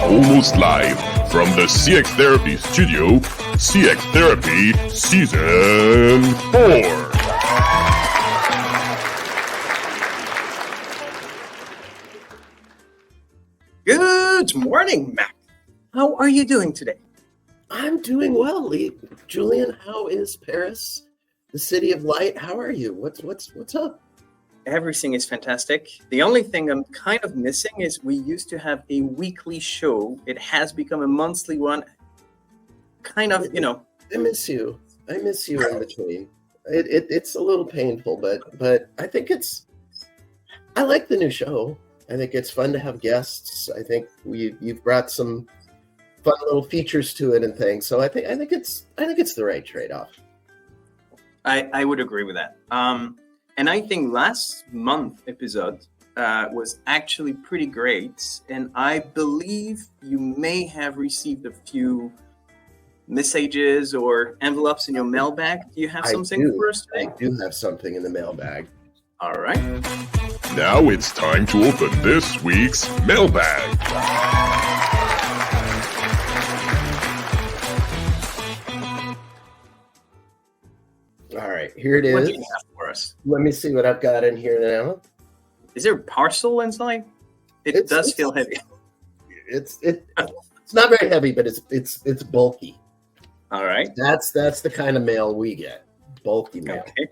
almost live from the CX Therapy Studio, CX Therapy Season 4. Good morning, Mac. How are you doing today? I'm doing well, Lee. Julien, how is Paris, the city of light? How are you? What's up? Everything is fantastic. The only thing I'm kind of missing is we used to have a weekly show. It has become a monthly one. Kind of, I miss you. I miss you in between. It's a little painful, but I think I like the new show. I think it's fun to have guests. I think you've brought some fun little features to it and things. So I think it's the right trade-off. I would agree with that. And I think last month episode was actually pretty great. And I believe you may have received a few messages or envelopes in your mailbag. Do you have something for us today? I do have something in the mailbag. All right. Now it's time to open this week's mailbag. All right, here it is. What do you have for us? Let me see what I've got in here now. Is there a parcel inside? It does feel heavy. It's not very heavy, but it's bulky. All right. That's the kind of mail we get. Bulky mail. Okay.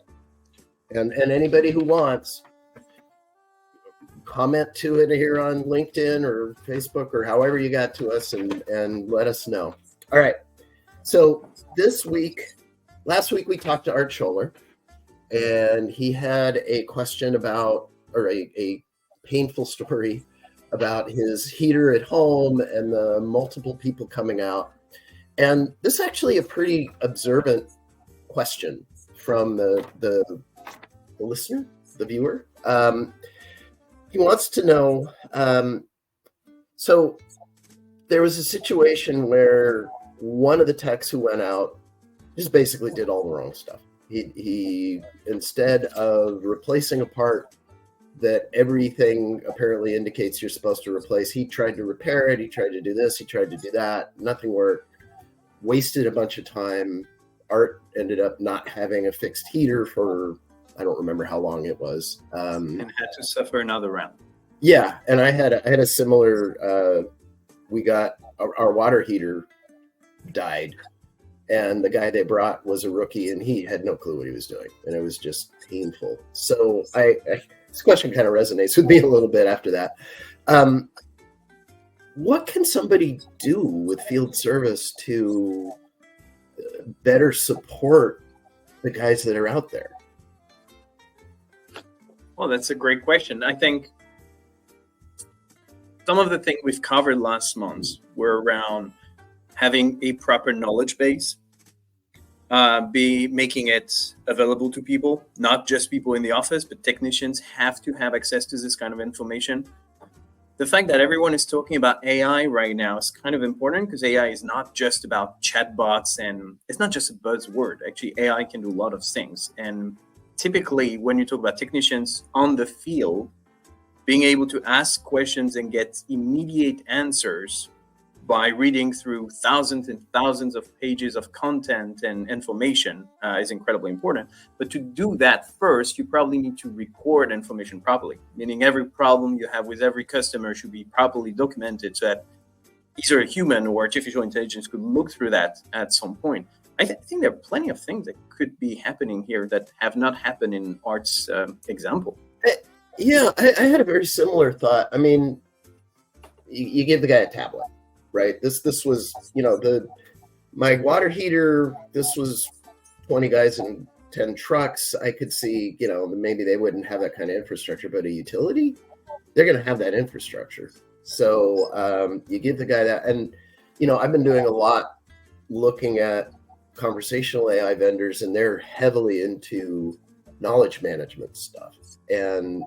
And anybody who wants, comment to it here on LinkedIn or Facebook or however you got to us and let us know. All right. So last week we talked to Art Scholler, and he had a question about, or a painful story about his heater at home and the multiple people coming out. And this is actually a pretty observant question from the listener, the viewer. He wants to know, so there was a situation where one of the techs who went out just basically did all the wrong stuff. He instead of replacing a part that everything apparently indicates you're supposed to replace, he tried to repair it. He tried to do this. He tried to do that. Nothing worked. Wasted a bunch of time. Art ended up not having a fixed heater for, I don't remember how long it was. And had to suffer another round. Yeah, and I had a similar. We got our water heater died, and the guy they brought was a rookie, and he had no clue what he was doing, and it was just painful. So this question kind of resonates with me a little bit after that. What can somebody do with field service to better support the guys that are out there? Well, that's a great question. I think some of the things we've covered last month were around having a proper knowledge base, making it available to people, not just people in the office, but technicians have to have access to this kind of information. The fact that everyone is talking about AI right now is kind of important, because AI is not just about chatbots, and it's not just a buzzword. Actually, AI can do a lot of things. And typically, when you talk about technicians on the field, being able to ask questions and get immediate answers by reading through thousands and thousands of pages of content and information is incredibly important. But to do that first, you probably need to record information properly, meaning every problem you have with every customer should be properly documented so that either a human or artificial intelligence could look through that at some point. I think there are plenty of things that could be happening here that have not happened in Art's example. Yeah, I had a very similar thought. I mean, you give the guy a tablet, right? This was, my water heater, this was 20 guys in 10 trucks. I could see, maybe they wouldn't have that kind of infrastructure, but a utility, they're going to have that infrastructure. So you give the guy that. And, I've been doing a lot looking at conversational AI vendors, and they're heavily into knowledge management stuff. And,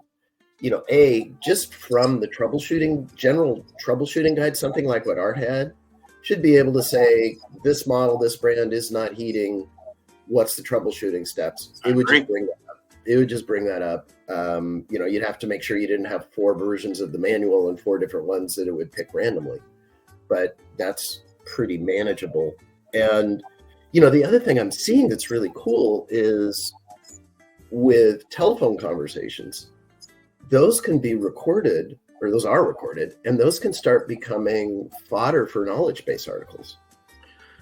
just from the general troubleshooting guide, something like what Art had, should be able to say, this model, this brand is not heating. What's the troubleshooting steps? It would just bring that up. You'd have to make sure you didn't have 4 versions of the manual and 4 different ones that it would pick randomly. but that's pretty manageable. And, you know, the other thing I'm seeing that's really cool is with telephone conversations, those can be recorded, or those are recorded, and those can start becoming fodder for knowledge base articles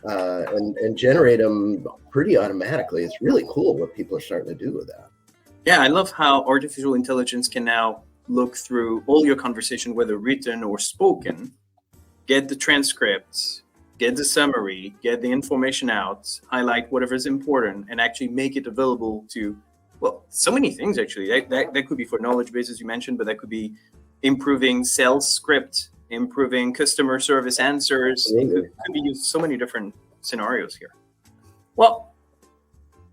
and generate them pretty automatically. It's really cool what people are starting to do with that. Yeah, I love how artificial intelligence can now look through all your conversation, whether written or spoken, get the transcripts, get the summary, get the information out, highlight whatever's important, and actually make it available to, well, so many things actually. That could be for knowledge bases you mentioned, but that could be improving sales script, improving customer service answers. It could be used so many different scenarios here. Well,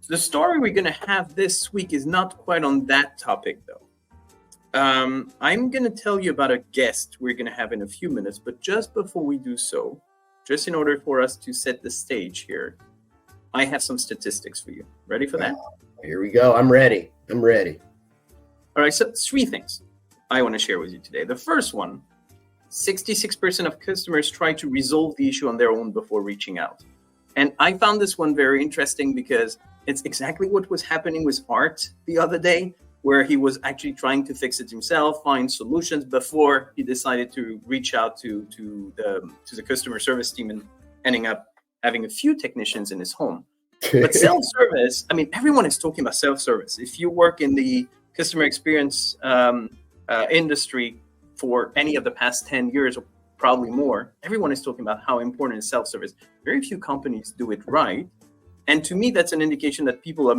the story we're going to have this week is not quite on that topic, though. I'm going to tell you about a guest we're going to have in a few minutes, but just before we do so, just in order for us to set the stage here, I have some statistics for you. Ready for that? Here we go. I'm ready. All right, so 3 things I want to share with you today. The first one, 66% of customers try to resolve the issue on their own before reaching out. And I found this one very interesting because it's exactly what was happening with Art the other day, where he was actually trying to fix it himself, find solutions before he decided to reach out to the customer service team and ending up having a few technicians in his home. But self-service, I mean, everyone is talking about self-service. If you work in the customer experience industry for any of the past 10 years or probably more, everyone is talking about how important is self-service. Very few companies do it right. And to me, that's an indication that people are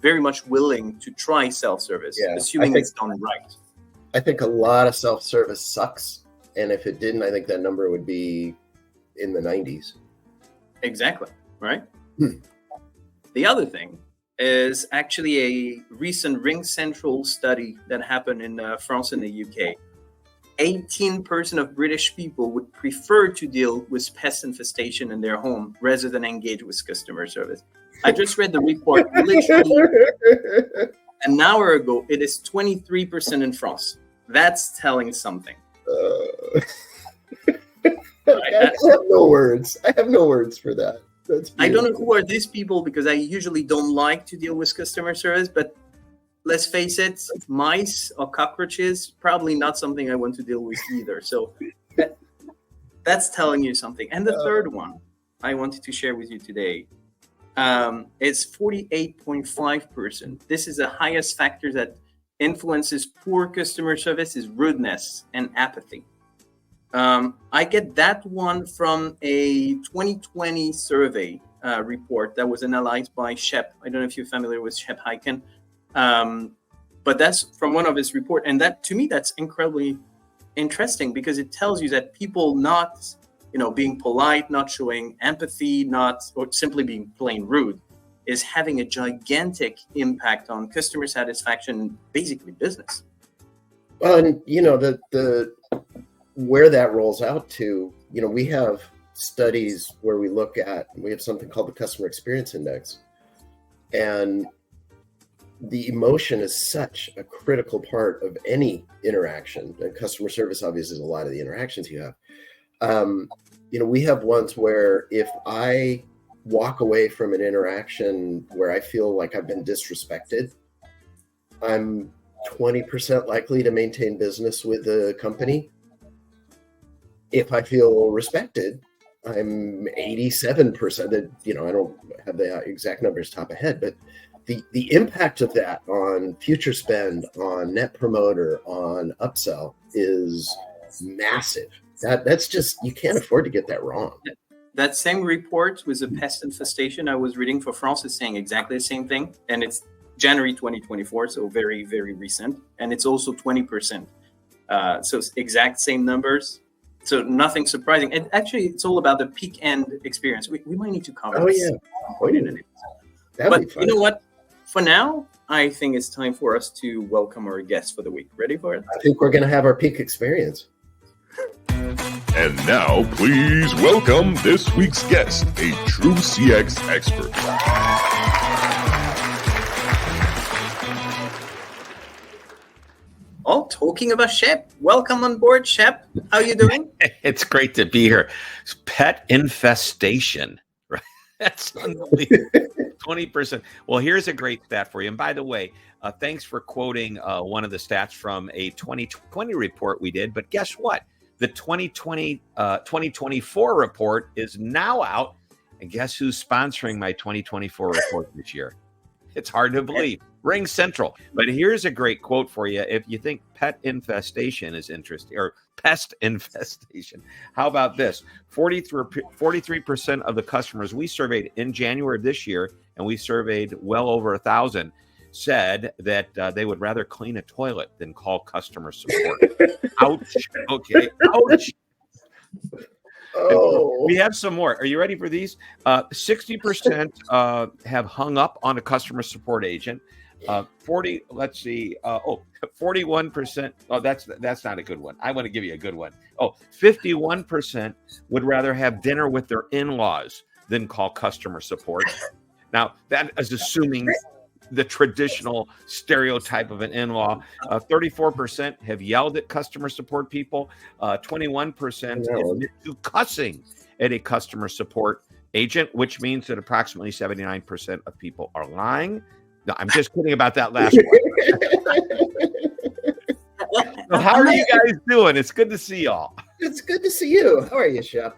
very much willing to try self-service, assuming it's done right. I think a lot of self-service sucks. And if it didn't, I think that number would be in the 90s. Exactly, right? The other thing is actually a recent Ring Central study that happened in France and the UK. 18% of British people would prefer to deal with pest infestation in their home rather than engage with customer service. I just read the report literally an hour ago. It is 23% in France. That's telling something. I have no words. I have no words for that. I don't know who are these people because I usually don't like to deal with customer service, but let's face it, mice or cockroaches, probably not something I want to deal with either. So that's telling you something. And the third one I wanted to share with you today is 48.5%. This is the highest factor that influences poor customer service is rudeness and apathy. I get that one from a 2020 survey report that was analyzed by Shep. I don't know if you're familiar with Shep Hyken. But that's from one of his report. And that, to me, that's incredibly interesting because it tells you that people not, being polite, not showing empathy, or simply being plain rude is having a gigantic impact on customer satisfaction and basically business. Well, and, the where that rolls out to, we have studies where we have something called the Customer Experience Index. And the emotion is such a critical part of any interaction. And customer service obviously is a lot of the interactions you have. We have ones where if I walk away from an interaction where I feel like I've been disrespected, I'm 20% likely to maintain business with the company. If I feel respected, I'm 87%. I don't have the exact numbers top of head, but the impact of that on future spend, on net promoter, on upsell is massive. That's just, you can't afford to get that wrong. That same report with the pest infestation I was reading for France is saying exactly the same thing. And it's January 2024, so very, very recent. And it's also 20%. So it's exact same numbers. So nothing surprising. And actually, it's all about the peak end experience. We might need to cover this. But you know what? For now, I think it's time for us to welcome our guest for the week. Ready for it? I think we're going to have our peak experience. And now, please welcome this week's guest, a true CX expert. Oh, talking about Shep. Welcome on board, Shep. How you doing? It's great to be here. It's pet infestation, right? That's unbelievable. 20%. Well, here's a great stat for you. And by the way, thanks for quoting one of the stats from a 2020 report we did. But guess what? The 2024 report is now out. And guess who's sponsoring my 2024 report this year? It's hard to believe. Ring Central. But here's a great quote for you. If you think pet infestation is interesting, or pest infestation, how about this? 43% of the customers we surveyed in January of this year, and we surveyed well over 1,000, said that they would rather clean a toilet than call customer support. Ouch. Okay. Ouch. Oh, We have some more. Are you ready for these? 60% have hung up on a customer support agent. 41%. Oh, that's not a good one. I want to give you a good one. 51% would rather have dinner with their in-laws than call customer support. Now, that is assuming the traditional stereotype of an in-law. 34% have yelled at customer support people. 21% admit to cussing at a customer support agent, which means that approximately 79% of people are lying. No, I'm just kidding about that last one. So how are you guys doing? It's good to see y'all. it's good to see you. How are you, Shep?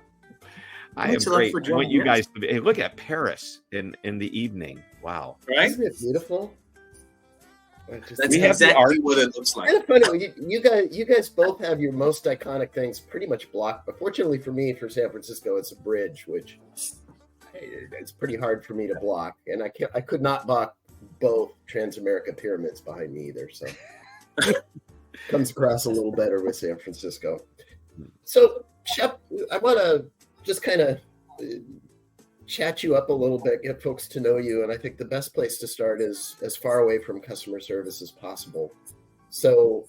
I am Thanks a lot great. for I want joining you us. guys to be, hey, look at Paris in the evening. Wow. Right? Isn't it beautiful? That's We have the exactly art. what it looks like. kind of funny. You guys both have your most iconic things pretty much blocked. But fortunately for me, for San Francisco, it's a bridge, which it's pretty hard for me to block, and I could not block both Transamerica pyramids behind me either. So comes across a little better with San Francisco. So Shep, I want to just kind of chat you up a little bit, get folks to know you, and I think the best place to start is as far away from customer service as possible. So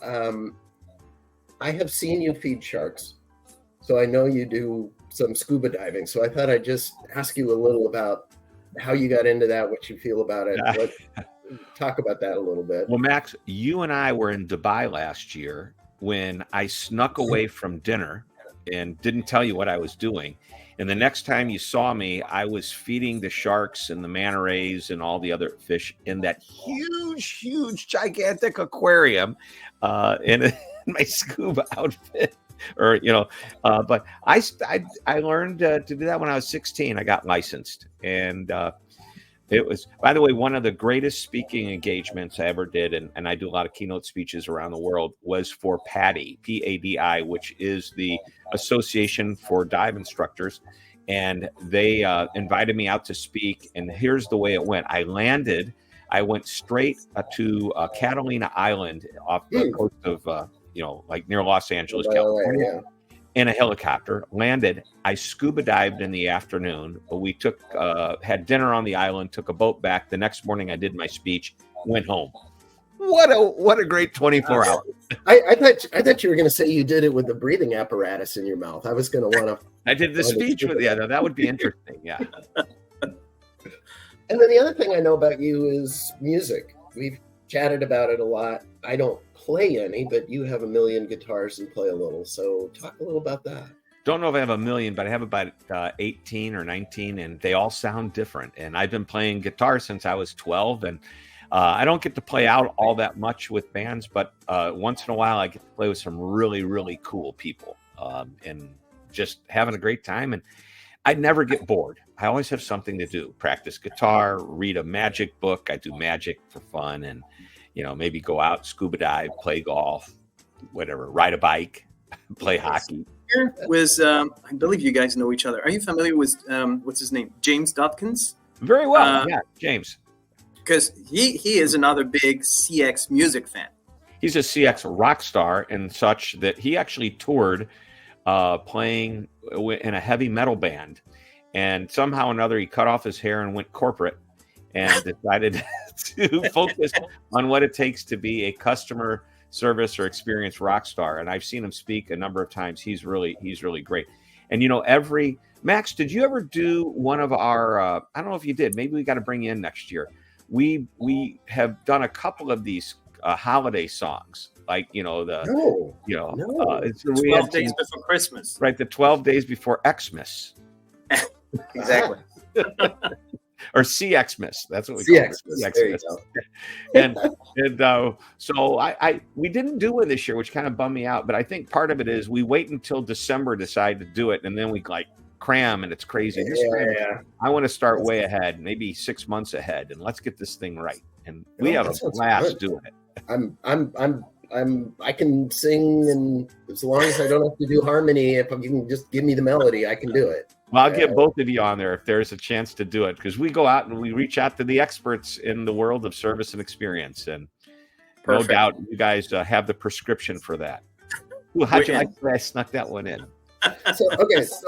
I have seen you feed sharks, so I know you do some scuba diving. So I thought I'd just ask you a little about how you got into that, what you feel about it. Talk about that a little bit. Well, Max, you and I were in Dubai last year when I snuck away from dinner and didn't tell you what I was doing. And the next time you saw me, I was feeding the sharks and the manta rays and all the other fish in that huge, gigantic aquarium in my scuba outfit. But I learned to do that when I was 16. I got licensed, and it was, by the way, one of the greatest speaking engagements I ever did, and I do a lot of keynote speeches around the world, was for PADI, P-A-D-I, which is the Association for Dive Instructors. And they invited me out to speak, and here's the way it went. I went straight to Catalina Island off the coast of, like near Los Angeles, California. In a helicopter, landed. I scuba dived in the afternoon. We had dinner on the island, took a boat back. The next morning I did my speech, went home. What a great 24 hours. I thought you were going to say you did it with the breathing apparatus in your mouth. I was going to want to. I did the speech with that would be interesting. Yeah. And then the other thing I know about you is music. We've chatted about it a lot. I don't play any, but you have a million guitars and play a little. So talk a little about that. Don't know if I have a million, but I have about 18 or 19, and they all sound different. And I've been playing guitar since I was 12, and I don't get to play out all that much with bands, but once in a while I get to play with some really, really cool people and just having a great time. And I never get bored. I always have something to do. Practice guitar, read a magic book. I do magic for fun, and maybe go out, scuba dive, play golf, whatever, ride a bike, play hockey. Here was, I believe you guys know each other. Are you familiar with, what's his name? James Dodkins? Very well. Yeah, James. Because he is another big CX music fan. He's a CX rock star and such that he actually toured playing in a heavy metal band. And somehow or another, he cut off his hair and went corporate and decided to focus on what it takes to be a customer service or experience rock star. And I've seen him speak a number of times. He's really great. And Max, did you ever do one of our I don't know if you did, maybe we got to bring you in next year. We have done a couple of these holiday songs like the No, we 12 had days before Christmas. right, the 12 days before Xmas. Exactly. Or CXmas. That's what we call it. CXmas. There you CXmas. And so we didn't do it this year, which kind of bummed me out. But I think part of it is we wait until December to decide to do it, and then we like cram, and it's crazy. I want to start way ahead, maybe 6 months ahead, and let's get this thing right. And we have a blast doing it. I can sing, and as long as I don't have to do harmony, if you can just give me the melody, I can do it. Well, I'll get both of you on there if there's a chance to do it, because we go out and we reach out to the experts in the world of service and experience, and Perfect. no doubt you guys have the prescription for that. Ooh, how'd you like that I snuck that one in? So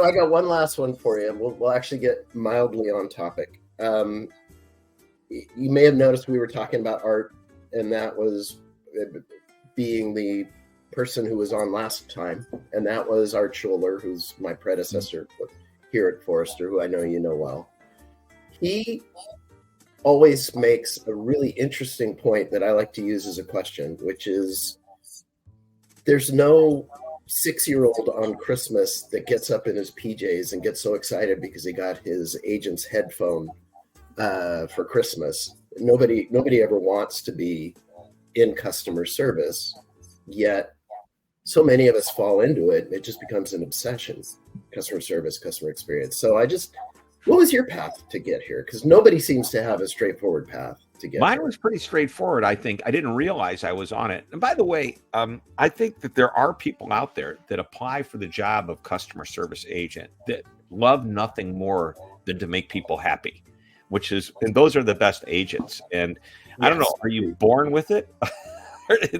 I got one last one for you. We'll actually get mildly on topic. You may have noticed we were talking about art, and that was being the person who was on last time, and that was Art Scholler, who's my predecessor here at Forrester, who I know you know well. He always makes a really interesting point that I like to use as a question, which is there's no 6-year-old on Christmas that gets up in his PJs and gets so excited because he got his agent's headphone for Christmas. Nobody ever wants to be in customer service, yet so many of us fall into it, and it just becomes an obsession. Customer service, customer experience. So what was your path to get here? Because nobody seems to have a straightforward path to get Mine here. was pretty straightforward, I think. I didn't realize I was on it. And by the way, I think that there are people out there that apply for the job of customer service agent that love nothing more than to make people happy, and those are the best agents. And I don't know, are you born with it?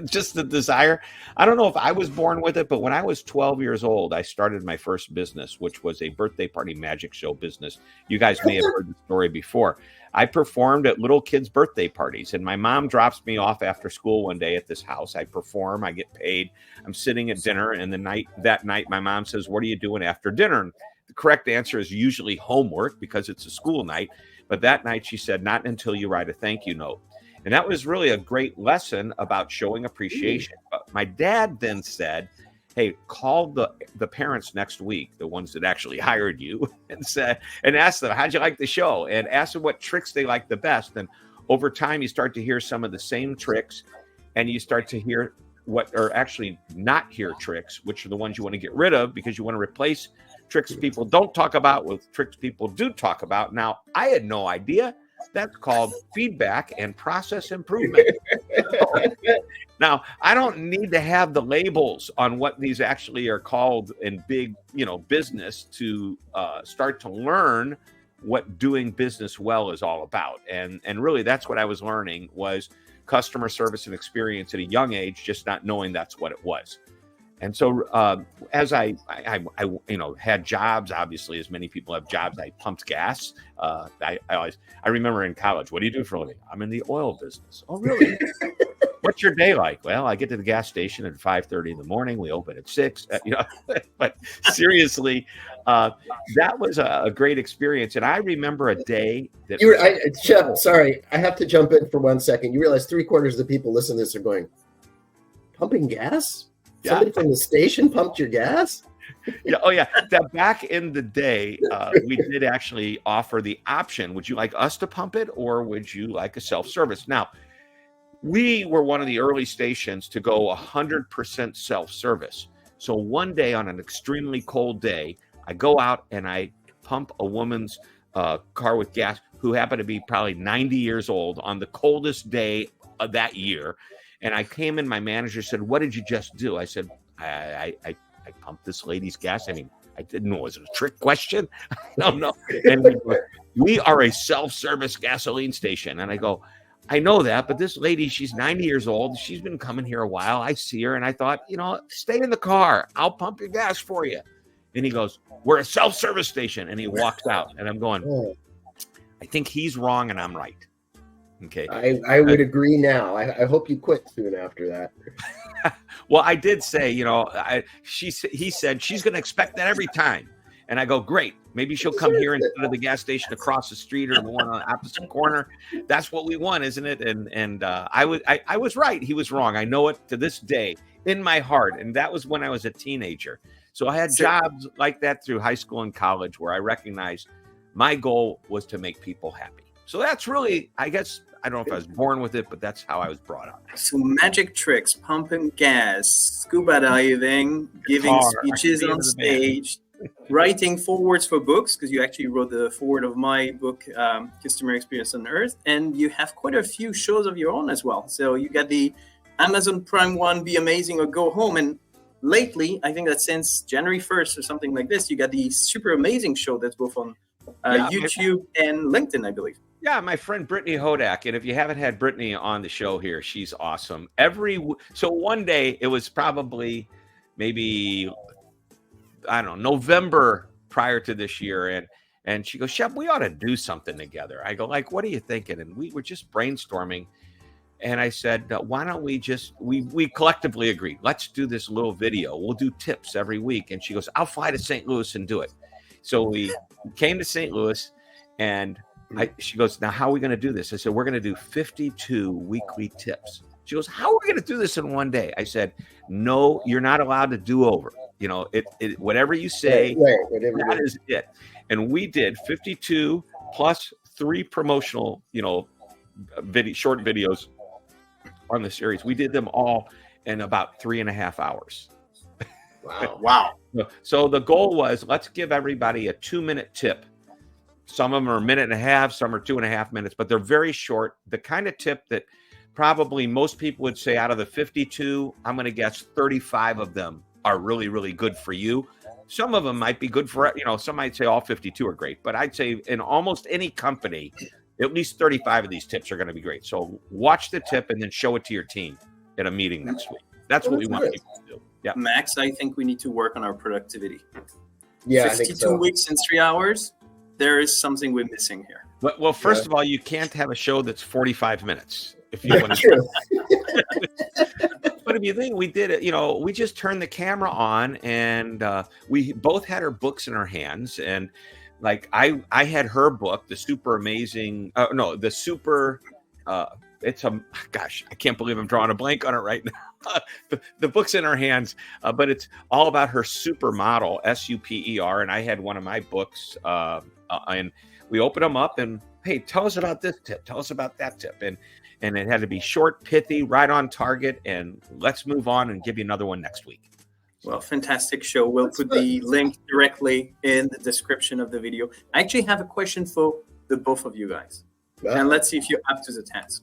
Just the desire. I don't know if I was born with it, but when I was 12 years old, I started my first business, which was a birthday party magic show business. You guys may have heard the story before. I performed at little kids' birthday parties, and my mom drops me off after school one day at this house. I perform, I get paid. I'm sitting at dinner, and that night, my mom says, "What are you doing after dinner?" And the correct answer is usually homework because it's a school night. But that night, she said, "Not until you write a thank you note." And that was really a great lesson about showing appreciation. But my dad then said, "Hey, call the parents next week, the ones that actually hired you, and ask them, how'd you like the show? And ask them what tricks they like the best." And over time, you start to hear some of the same tricks, and you start to hear not hear tricks, which are the ones you want to get rid of because you want to replace tricks people don't talk about with tricks people do talk about. Now, I had no idea. That's called feedback and process improvement. Now, I don't need to have the labels on what these actually are called in big, business to start to learn what doing business well is all about. And really, that's what I was learning was customer service and experience at a young age, just not knowing that's what it was. And so as I had jobs, obviously, as many people have jobs, I pumped gas. I remember in college, what do you do for a living? I'm in the oil business. Oh, really? What's your day like? Well, I get to the gas station at 5:30 in the morning. We open at 6. But seriously, that was a great experience. And I remember a day that Shep, sorry, I have to jump in for 1 second. You realize 3/4 of the people listening to this are going, pumping gas? Yeah. Somebody from the station pumped your gas? Yeah. Oh, yeah. That back in the day, we did actually offer the option. Would you like us to pump it, or would you like a self-service? Now, we were one of the early stations to go 100% self-service. So one day on an extremely cold day, I go out and I pump a woman's car with gas who happened to be probably 90 years old on the coldest day of that year. And I came in, my manager said, "What did you just do?" I said, I pumped this lady's gas. I mean, I didn't know. Was it a trick question? I don't know. And he goes, "We are a self-service gasoline station." And I go, "I know that, but this lady, she's 90 years old. She's been coming here a while. I see her." And I thought, stay in the car. I'll pump your gas for you. And he goes, "We're a self-service station." And he walks out. And I'm going, I think he's wrong and I'm right. Okay. I would agree now. I hope you quit soon after that. Well, I did say, he said she's going to expect that every time. And I go, great. Maybe she'll come here instead of the gas station across the street or the one on the opposite corner. That's what we want, isn't it? And I was right. He was wrong. I know it to this day in my heart. And that was when I was a teenager. So I had jobs like that through high school and college where I recognized my goal was to make people happy. So that's really, I guess, I don't know if I was born with it, but that's how I was brought up. So magic tricks, pumping gas, scuba diving, giving speeches on stage, writing forewords for books, because you actually wrote the foreword of my book, Customer Experience on Earth, and you have quite a few shows of your own as well. So you got the Amazon Prime one, Be Amazing or Go Home, and lately, I think that since January 1st or something like this, you got the Super Amazing show that's both on YouTube and LinkedIn, I believe. Yeah, my friend Brittany Hodak, and if you haven't had Brittany on the show here, she's awesome. So one day, it was probably maybe, I don't know, November prior to this year, and she goes, Shep, we ought to do something together. I go, like, what are you thinking? And we were just brainstorming, and I said, why don't we just, we collectively agreed, let's do this little video. We'll do tips every week. And she goes, I'll fly to St. Louis and do it. So we came to St. Louis, and she goes, now, how are we going to do this? I said, we're going to do 52 weekly tips. She goes, how are we going to do this in one day? I said, no, you're not allowed to do over. You know, whatever you say, that is it. And we did 52 plus 3 promotional, short videos on the series. We did them all in about 3.5 hours. Wow. So the goal was, let's give everybody a 2-minute tip. Some of them are a minute and a half, some are 2.5 minutes, but they're very short. The kind of tip that probably most people would say out of the 52, I'm going to guess 35 of them are really, really good for you. Some of them might be good for, some might say all 52 are great, but I'd say in almost any company, at least 35 of these tips are going to be great. So watch the tip and then show it to your team at a meeting next week. That's what we want people to do. Yeah. Max, I think we need to work on our productivity. Yeah, 52 I think so. weeks and 3 hours. There is something we're missing here. Well, first of all, you can't have a show that's 45 minutes. If you want True. But if you think we did it, we just turned the camera on, and we both had our books in our hands. And like I had her book, the Super Amazing. I can't believe I'm drawing a blank on it right now. the book's in her hands, but it's all about her supermodel, SUPER. And I had one of my books, and we opened them up and, hey, tell us about this tip. Tell us about that tip. And it had to be short, pithy, right on target. And let's move on and give you another one next week. Well, fantastic show. We'll put the link directly in the description of the video. I actually have a question for the both of you guys. And let's see if you're up to the task.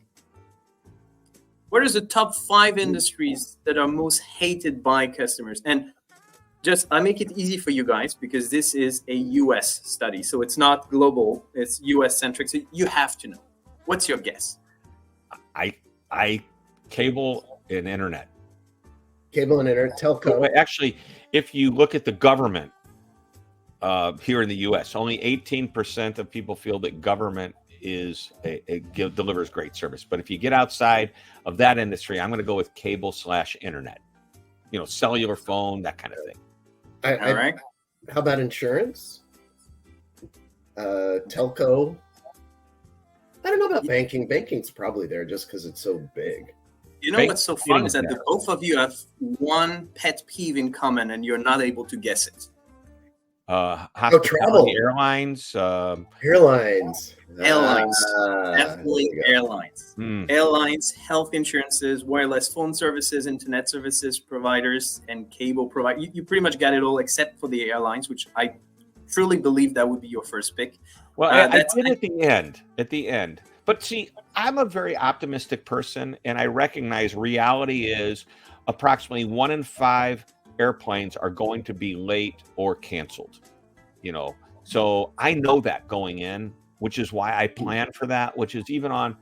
What is the top 5 industries that are most hated by customers? And I make it easy for you guys because this is a US study. So it's not global, it's US centric. So you have to know. What's your guess? Cable and internet. Cable and internet, telco. Actually, if you look at the government here in the US, only 18% of people feel that government delivers great service. But if you get outside of that industry, I'm going to go with cable/internet. Cellular phone, that kind of thing. All right. How about insurance? Telco. I don't know about banking. Banking's probably there just because it's so big. What's so fun is that the both of you have one pet peeve in common, and you're not able to guess it. Travel. Airlines. Airlines. Definitely airlines. Airlines, health insurances, wireless phone services, internet services providers, and cable providers. You pretty much got it all except for the airlines, which I truly believe that would be your first pick. Well, I did at the end. But see, I'm a very optimistic person, and I recognize reality is approximately 1 in 5 airplanes are going to be late or canceled. So I know that going in, which is why I plan for that, which is even on,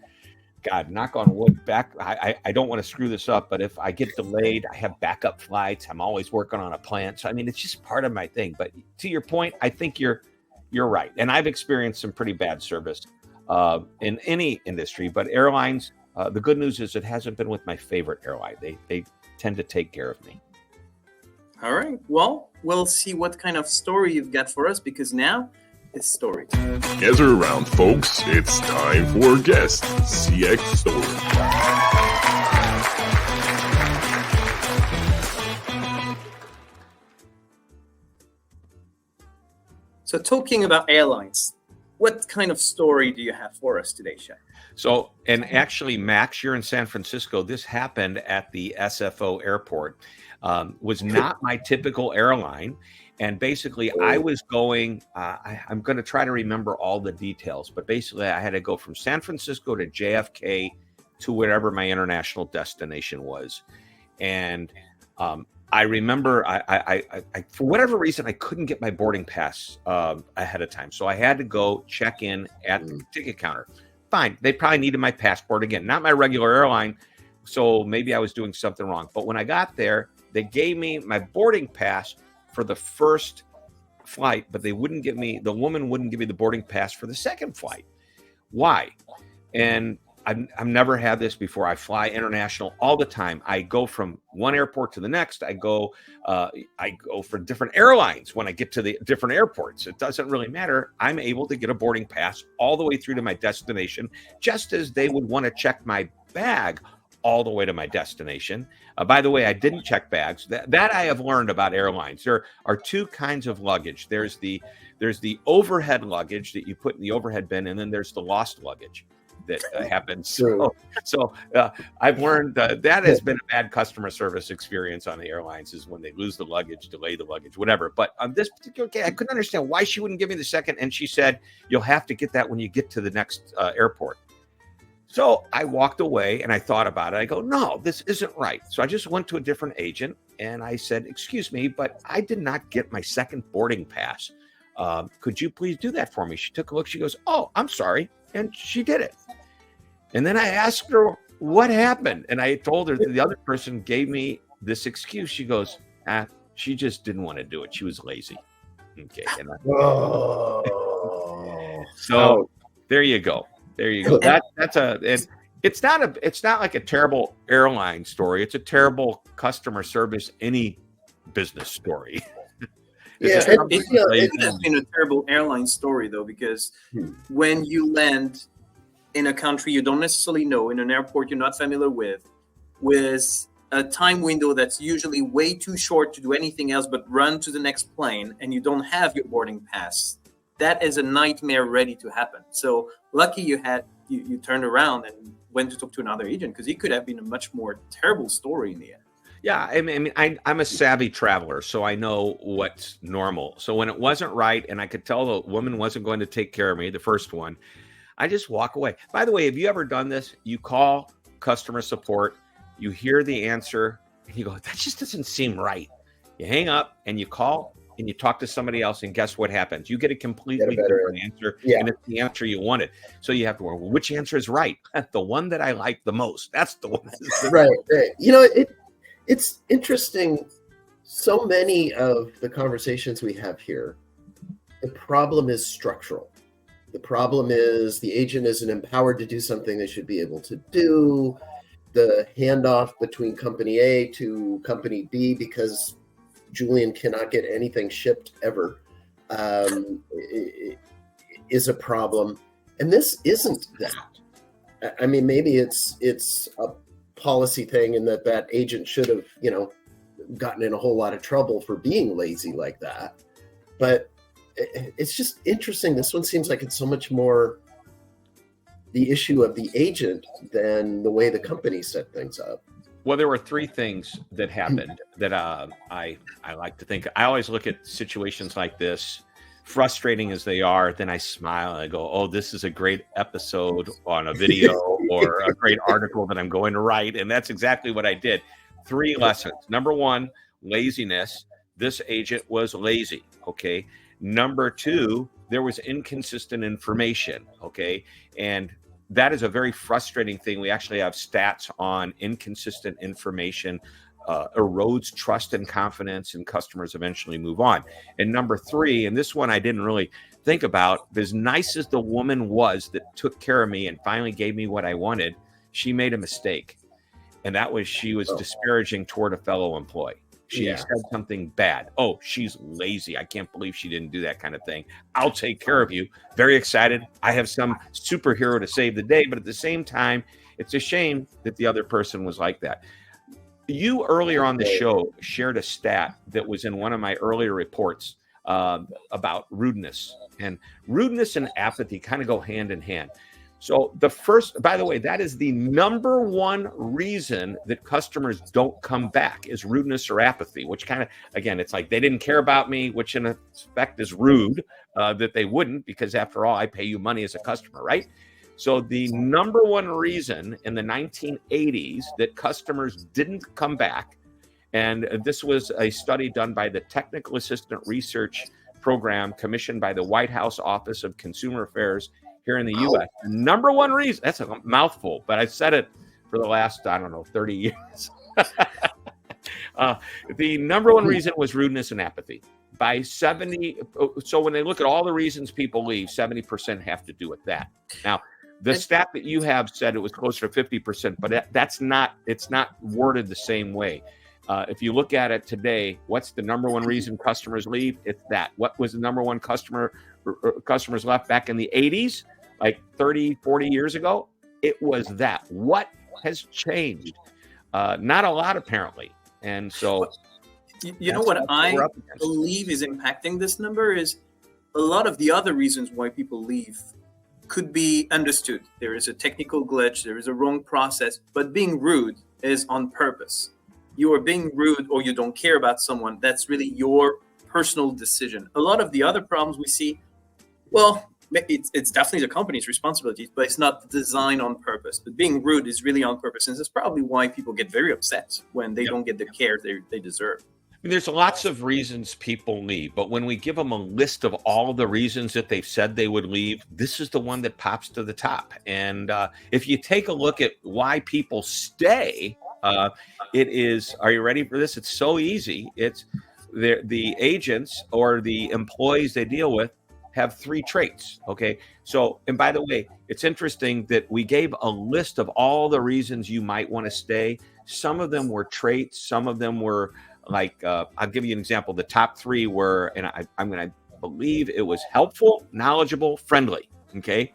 God, knock on wood, I don't want to screw this up, but if I get delayed, I have backup flights. I'm always working on a plan. So, it's just part of my thing. But to your point, I think you're right. And I've experienced some pretty bad service in any industry, but airlines, the good news is it hasn't been with my favorite airline. They tend to take care of me. All right. Well, we'll see what kind of story you've got for us, because now it's story time. Gather around, folks. It's time for Guest CX Story. So talking about airlines, what kind of story do you have for us today, Shep? So, and actually, Max, you're in San Francisco. This happened at the SFO airport. Was not my typical airline. And basically, I was going, I'm going to try to remember all the details, but basically, I had to go from San Francisco to JFK to wherever my international destination was. And I remember I for whatever reason, I couldn't get my boarding pass ahead of time. So I had to go check in at the ticket counter. Fine. They probably needed my passport again, not my regular airline. So maybe I was doing something wrong. But when I got there, they gave me my boarding pass for the first flight, but the woman wouldn't give me the boarding pass for the second flight. Why? And I've never had this before. I fly international all the time. I go from one airport to the next. I go for different airlines when I get to the different airports. It doesn't really matter. I'm able to get a boarding pass all the way through to my destination, just as they would want to check my bag all the way to my destination. By the way, I didn't check bags. That I have learned about airlines. There are two kinds of luggage. There's the overhead luggage that you put in the overhead bin, and then there's the lost luggage that happens. So I've learned that has been a bad customer service experience on the airlines, is when they lose the luggage, delay the luggage, whatever. But on this particular case, I couldn't understand why she wouldn't give me the second. And she said, you'll have to get that when you get to the next airport. So I walked away and I thought about it. I go, no, this isn't right. So I just went to a different agent and I said, excuse me, but I did not get my second boarding pass. Could you please do that for me? She took a look. She goes, oh, I'm sorry. And she did it. And then I asked her what happened. And I told her that the other person gave me this excuse. She goes, she just didn't want to do it. She was lazy. Okay. And so there you go. There you go. It's not like a terrible airline story. It's a terrible customer service, any business story. It could have been a terrible airline story, though, because when you land in a country you don't necessarily know, in an airport you're not familiar with a time window that's usually way too short to do anything else but run to the next plane, and you don't have your boarding pass, that is a nightmare ready to happen. So lucky you turned around and went to talk to another agent, because it could have been a much more terrible story in the end. Yeah, I mean, I'm a savvy traveler, so I know what's normal. So when it wasn't right, and I could tell the woman wasn't going to take care of me, the first one, I just walk away. By the way, have you ever done this? You call customer support, you hear the answer, and you go, that just doesn't seem right. You hang up and you call and you talk to somebody else, and guess what happens? You get a completely different answer, and it's the answer you wanted. So you have to worry, well, which answer is right? The one that I like the most. That's the one. Right. You know, it's interesting. So many of the conversations we have here, the problem is structural. The problem is the agent isn't empowered to do something they should be able to do. The handoff between company A to company B, because Julien cannot get anything shipped ever, is a problem. And this isn't that. I mean, maybe it's a policy thing, and that agent should have, gotten in a whole lot of trouble for being lazy like that. But it's just interesting. This one seems like it's so much more the issue of the agent than the way the company set things up. Well, there were three things that happened that I like to think. I always look at situations like this, frustrating as they are, then I smile and I go, oh, this is a great episode on a video or a great article that I'm going to write. And that's exactly what I did. 3 lessons. Number 1, laziness. This agent was lazy. Okay. Number 2, there was inconsistent information. Okay. And that is a very frustrating thing. We actually have stats on inconsistent information erodes trust and confidence, and customers eventually move on. And number 3, and this one I didn't really think about, as nice as the woman was that took care of me and finally gave me what I wanted, she made a mistake. And that was, she was disparaging toward a fellow employee. she Yeah. said something bad. Oh, she's lazy. I can't believe she didn't do that kind of thing. I'll take care of you. Very excited. I have some superhero to save the day, but at the same time, it's a shame that the other person was like that. You earlier on the show shared a stat that was in one of my earlier reports about rudeness, and rudeness and apathy kind of go hand in hand. So the first, by the way, that is the number one reason that customers don't come back is rudeness or apathy, which kind of, again, it's like they didn't care about me, which in effect is rude that they wouldn't, because after all, I pay you money as a customer, right? So the number one reason in the 1980s that customers didn't come back, and this was a study done by the Technical Assistant Research Program commissioned by the White House Office of Consumer Affairs here in the U.S. Number one reason, that's a mouthful, but I've said it for the last, 30 years. The number one reason was rudeness and apathy. By 70, so when they look at all the reasons people leave, 70% have to do with that. Now, the stat that you have said it was closer to 50%, but it's not worded the same way. If you look at it today, what's the number one reason customers leave? It's that. What was the number one customers left back in the 80s, like 30, 40 years ago? It was that. What has changed? Not a lot, apparently. And so, you know what I believe is impacting this number is a lot of the other reasons why people leave could be understood. There is a technical glitch, there is a wrong process, but being rude is on purpose. You are being rude or you don't care about someone. That's really your personal decision. A lot of the other problems we see, well, it's definitely the company's responsibility, but it's not designed on purpose. But being rude is really on purpose. And that's probably why people get very upset when they don't get the care they deserve. I mean, there's lots of reasons people leave, but when we give them a list of all the reasons that they've said they would leave, this is the one that pops to the top. And if you take a look at why people stay, it is, are you ready for this? It's so easy. It's the agents or the employees they deal with have three traits. Okay. So, and by the way, it's interesting that we gave a list of all the reasons you might want to stay. Some of them were traits. Some of them were like, I'll give you an example. The top three were, and I'm going to believe it was helpful, knowledgeable, friendly. Okay.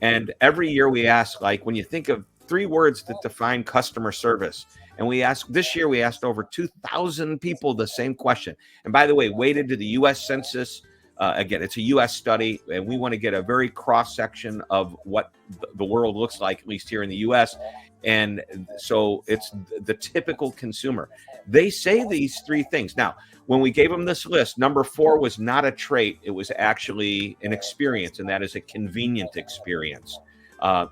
And every year we ask, like, when you think of three words that define customer service, and this year we asked over 2,000 people the same question. And by the way, weighted to the U.S. Census. Again, it's a U.S. study, and we want to get a very cross-section of what the world looks like, at least here in the U.S. And so it's the typical consumer. They say these three things. Now, when we gave them this list, number 4 was not a trait. It was actually an experience, and that is a convenient experience. But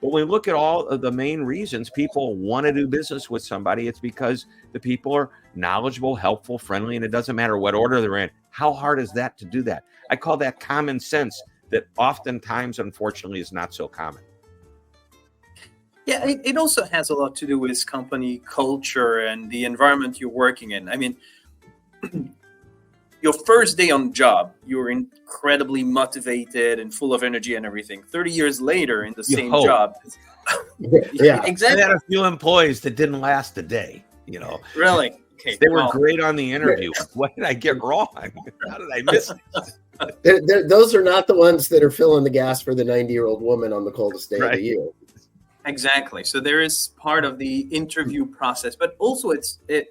when we look at all of the main reasons people want to do business with somebody, it's because the people are knowledgeable, helpful, friendly, and it doesn't matter what order they're in. How hard is that to do that? I call that common sense that oftentimes, unfortunately, is not so common. Yeah, it also has a lot to do with company culture and the environment you're working in. I mean, your first day on job, you're incredibly motivated and full of energy and everything. 30 years later in the same job. Yeah, exactly. I had a few employees that didn't last a day, Really? Okay. They were great on the interview. What did I get wrong? How did I miss it? Those are not the ones that are filling the gas for the 90-year-old woman on the coldest day of the year. Exactly. So there is part of the interview process, but also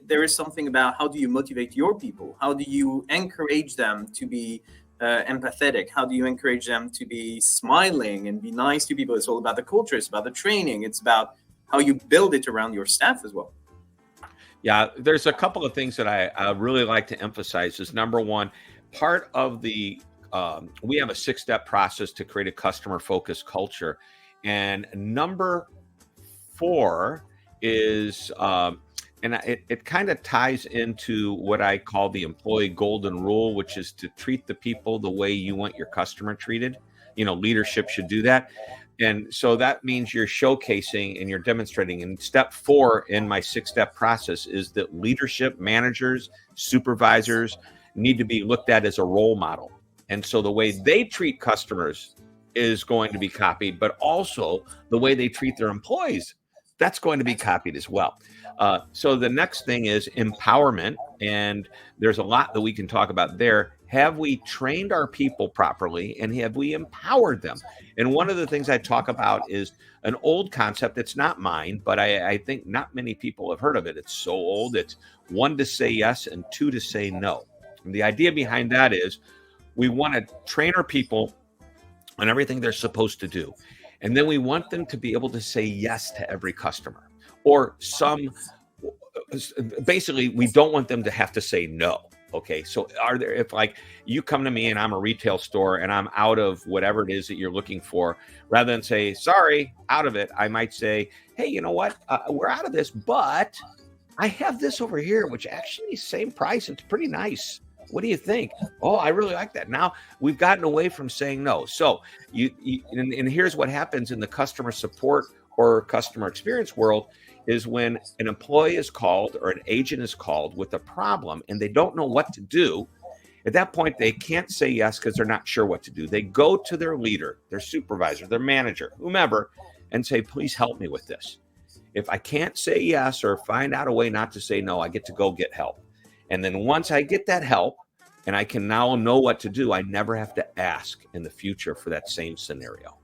there is something about how do you motivate your people? How do you encourage them to be empathetic? How do you encourage them to be smiling and be nice to people? It's all about the culture. It's about the training. It's about how you build it around your staff as well. Yeah, there's a couple of things that I really like to emphasize. Is number one, part of the we have a 6-step process to create a customer-focused culture. And number 4 is, and it kind of ties into what I call the employee golden rule, which is to treat the people the way you want your customer treated. Leadership should do that. And so that means you're showcasing and you're demonstrating. And step 4 in my 6-step process is that leadership, managers, supervisors need to be looked at as a role model. And so the way they treat customers is going to be copied, but also the way they treat their employees that's going to be copied as well. So the next thing is empowerment, and there's a lot that we can talk about there. Have we trained our people properly, and have we empowered them? And one of the things I talk about is an old concept. It's not mine, but I think not many people have heard of it. It's so old. It's 1 to say yes and 2 to say no. And the idea behind that is we want to train our people on everything they're supposed to do. And then we want them to be able to say yes to every customer, or basically, we don't want them to have to say no. Okay. So if like you come to me and I'm a retail store and I'm out of whatever it is that you're looking for, rather than say, sorry, out of it, I might say, hey, you know what? We're out of this, but I have this over here, which actually same price. It's pretty nice. What do you think? Oh, I really like that. Now we've gotten away from saying no. So and here's what happens in the customer support or customer experience world is when an employee is called or an agent is called with a problem and they don't know what to do. At that point, they can't say yes because they're not sure what to do. They go to their leader, their supervisor, their manager, whomever, and say, please help me with this. If I can't say yes or find out a way not to say no, I get to go get help. And then once I get that help and I can now know what to do, I never have to ask in the future for that same scenario.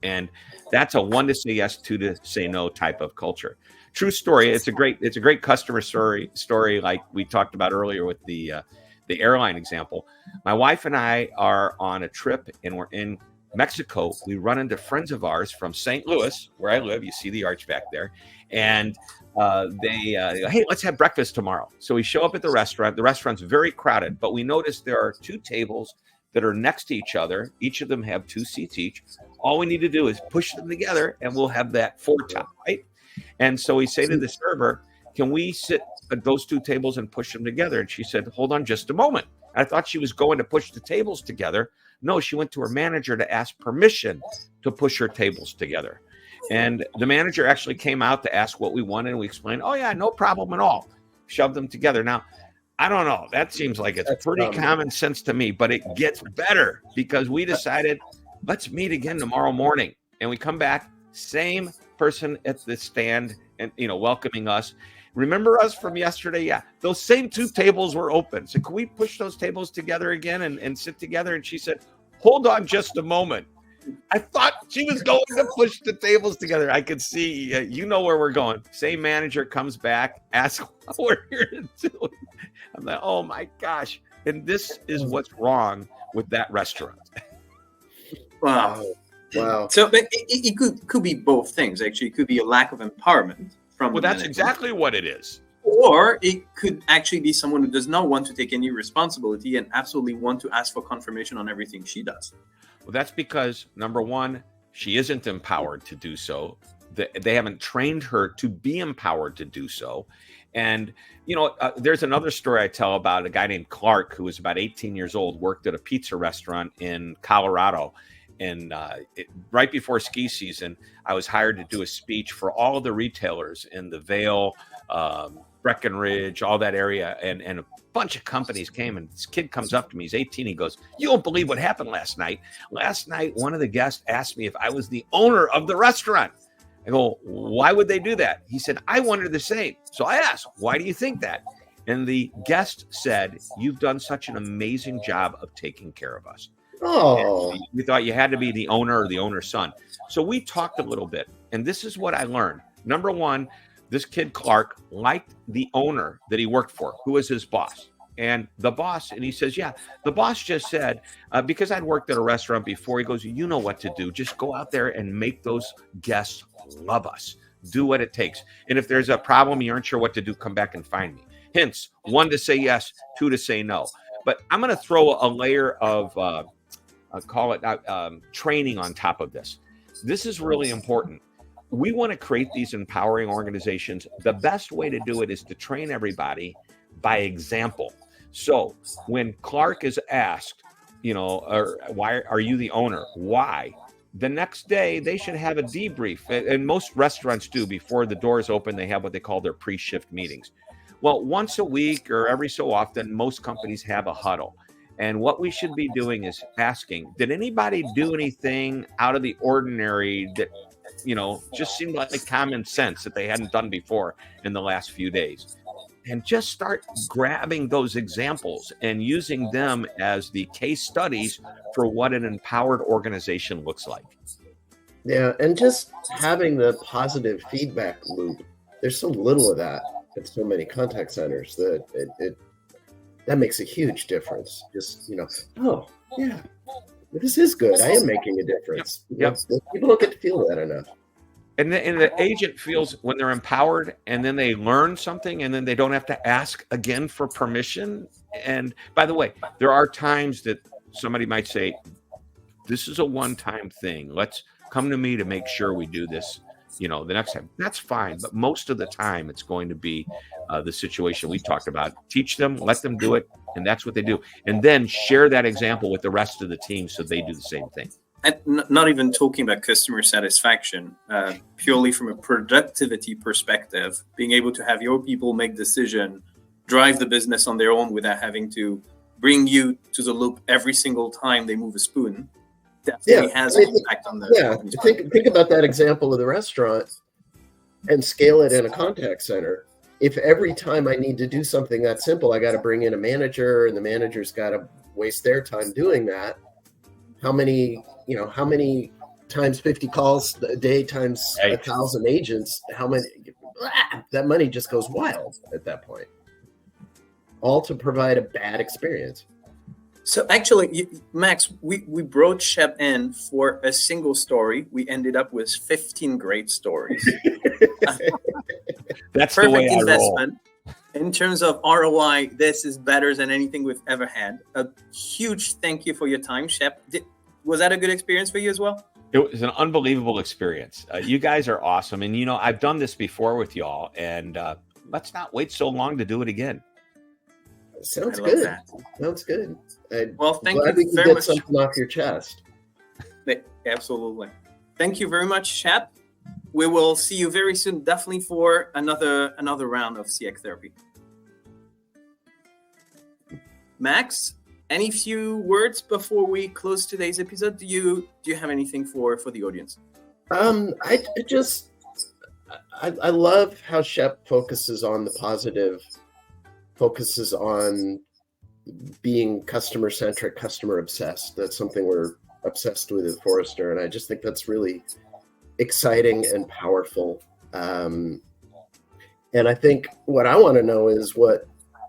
And that's a 1 to say yes, 2 to say no type of culture. True story. It's a great customer story like we talked about earlier with the airline example. My wife and I are on a trip and we're in Mexico. We run into friends of ours from St. Louis, where I live. You see the arch back there. And they go, hey, let's have breakfast tomorrow. So we show up at the restaurant. The restaurant's very crowded, but we notice there are 2 tables that are next to each other. Each of them have 2 seats each. All we need to do is push them together and we'll have that 4 top, right? And so we say to the server, can we sit at those 2 tables and push them together? And she said, hold on just a moment. I thought she was going to push the tables together. No, she went to her manager to ask permission to push her tables together. And the manager actually came out to ask what we wanted. And we explained, oh yeah, no problem at all. Shoved them together. Now, I don't know. That seems like it's pretty common sense to me, but it gets better because we decided let's meet again tomorrow morning. And we come back, same person at the stand and, welcoming us. Remember us from yesterday? Yeah. Those same 2 tables were open. So can we push those tables together again and sit together? And she said, hold on just a moment. I thought she was going to push the tables together. I could see, where we're going. Same manager comes back, asks what we're here to do. I'm like, oh my gosh. And this is what's wrong with that restaurant. Wow. So but it could be both things. Actually, it could be a lack of empowerment from. Well, that's exactly what it is. Or it could actually be someone who does not want to take any responsibility and absolutely want to ask for confirmation on everything she does. Well, that's because, number one, she isn't empowered to do so. They haven't trained her to be empowered to do so. And, there's another story I tell about a guy named Clark, who was about 18 years old, worked at a pizza restaurant in Colorado. And right before ski season, I was hired to do a speech for all of the retailers in the Vail, Breckenridge, all that area. And a bunch of companies came, and this kid comes up to me. He's 18. He goes, you don't believe what happened last night. Last night, one of the guests asked me if I was the owner of the restaurant. I go, why would they do that? He said, I wondered the same. So I asked, why do you think that? And the guest said, you've done such an amazing job of taking care of us. Oh, We thought you had to be the owner or the owner's son. So we talked a little bit, and this is what I learned. Number one, this kid, Clark, liked the owner that he worked for, who was his boss. And the boss, and he says, yeah, the boss just said, because I'd worked at a restaurant before, he goes, you know what to do. Just go out there and make those guests love us. Do what it takes. And if there's a problem, you aren't sure what to do, come back and find me. Hence, 1 to say yes, 2 to say no. But I'm going to throw a layer of, training on top of this. This is really important. We want to create these empowering organizations. The best way to do it is to train everybody by example. So when Clark is asked, why are you the owner? Why? The next day, they should have a debrief. And most restaurants do. Before the doors open, they have what they call their pre-shift meetings. Well, once a week or every so often, most companies have a huddle. And what we should be doing is asking, did anybody do anything out of the ordinary that just seemed like common sense that they hadn't done before in the last few days. And just start grabbing those examples and using them as the case studies for what an empowered organization looks like. Yeah, and just having the positive feedback loop. There's so little of that at so many contact centers that that makes a huge difference. Just, oh, yeah, this is good. I am making a difference. Yep. People don't get to feel that enough. And the agent feels when they're empowered and then they learn something and then they don't have to ask again for permission. And by the way, there are times that somebody might say, this is a one-time thing. Let's come to me to make sure we do this, the next time. That's fine. But most of the time, it's going to be the situation we talked about. Teach them, let them do it. And that's what they do. And then share that example with the rest of the team so they do the same thing. And not even talking about customer satisfaction, purely from a productivity perspective, being able to have your people make decision, drive the business on their own without having to bring you to the loop every single time they move a spoon, definitely has an impact on the company's think about that example of the restaurant and scale it in a contact center. If every time I need to do something that simple, I got to bring in a manager and the manager's got to waste their time doing that, how many times 50 calls a day times 1,000 agents, that money just goes wild at that point. All to provide a bad experience. So actually, Max, we brought Shep in for a single story. We ended up with 15 great stories. That's perfect the way investment. I roll. In terms of ROI, this is better than anything we've ever had. A huge thank you for your time, Shep. Was that a good experience for you as well? It was an unbelievable experience. You guys are awesome. And, I've done this before with y'all, and let's not wait so long to do it again. Sounds good. Sounds good. Well, thank you we can very get much. something off your chest. Absolutely. Thank you very much, Shep. We will see you very soon, definitely for another round of CX therapy. Max, any few words before we close today's episode? Do you have anything for the audience? I love how Shep focuses on the positive, focuses on being customer centric, customer obsessed. That's something we're obsessed with at Forrester, and I just think that's really exciting and powerful. And I think what I want to know is what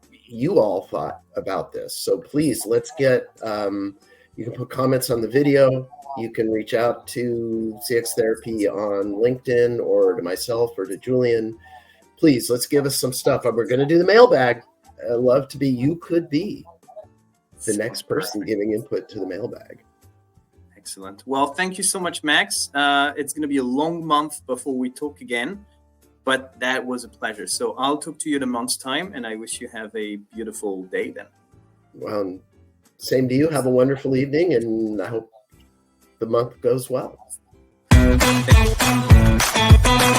you all thought about this. So please, let's get, you can put comments on the video. You can reach out to CX Therapy on LinkedIn or to myself or to Julien. Please, let's give us some stuff. We're going to do the mailbag. I'd love to be, you could be the next person giving input to the mailbag. Excellent. Well, thank you so much, Max. It's going to be a long month before we talk again, but that was a pleasure. So I'll talk to you in a month's time, and I wish you have a beautiful day then. Well, same to you. Have a wonderful evening, and I hope the month goes well. Thank you.